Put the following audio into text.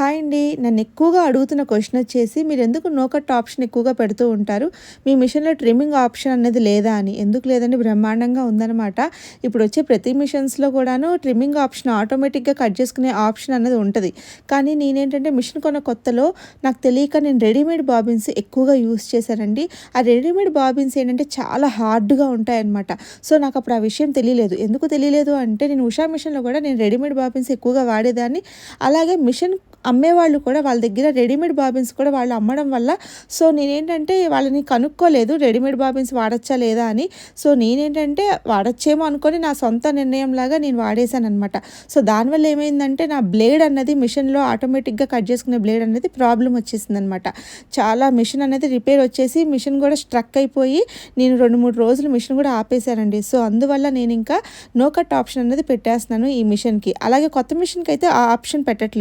Hi అండి. నన్ను ఎక్కువగా అడుగుతున్న క్వెషన్ వచ్చేసి, మీరెందుకు నో కట్ ఆప్షన్ ఎక్కువగా పెడుతూ ఉంటారు? మీ మిషన్‌లో ట్రిమ్మింగ్ ఆప్షన్ అనేది లేదా అని. ఎందుకు లేదండి, బ్రహ్మాండంగా ఉందనమాట. ఇప్పుడొచ్చే ప్రతి మిషన్స్‌లో కూడాను ట్రిమ్మింగ్ ఆప్షన్ ఆటోమేటిక్‌గా కట్ చేసుకునే ఆప్షన్ అన్నది ఉంటది. కానీ నేనేంటంటే మిషన్ కొన్న కొత్తలో నాకు తెలియక నేను రెడీమేడ్ బాబిన్స్ ఎక్కువగా యూజ్ చేశానండి. ఆ రెడీమేడ్ బాబిన్స్ ఏంటంటే చాలా హార్డ్‌గా ఉంటాయన్నమాట. సో, నాకప్పుడు ఆ విషయం తెలియలేదు. ఎందుకు తెలియలేదు అంటే, నేను ఉషా మిషన్‌లో కూడా నేను రెడీమేడ్ బాబిన్స్ ఎక్కువగా వాడేదాన్ని. అలాగే మిషన్ అమ్మేవాళ్ళు కూడా వాళ్ళ దగ్గర రెడీమేడ్ బాబిన్స్ కూడా వాళ్ళు అమ్మడం వల్ల, సో నేనేంటంటే వాళ్ళని కనుక్కోలేదు రెడీమేడ్ బాబిన్స్ వాడచ్చా లేదా అని. సో నేనేంటంటే వాడచ్చేమో అనుకోని నా సొంత నిర్ణయంలాగా నేను వాడేశాననమాట. సో దానివల్ల ఏమైందంటే నా బ్లేడ్ అన్నది మిషన్‌లో ఆటోమేటిక్‌గా కట్ చేసుకునే బ్లేడ్ అనేది ప్రాబ్లమ్ వచ్చేసిందనమాట. చాలా మిషన్ అనేది రిపేర్ వచ్చేసి మిషన్ కూడా స్ట్రక్ అయిపోయి నేను 2, 3 రోజులు మిషన్ కూడా ఆపేశానండి. సో అందువల్ల నేనింకా నో కట్ ఆప్షన్ అనేది పెట్టేస్తున్నాను ఈ మిషన్‌కి. అలాగే కొత్త మిషన్‌కి అయితే ఆ ఆప్షన్ పెట్టట్లేదు.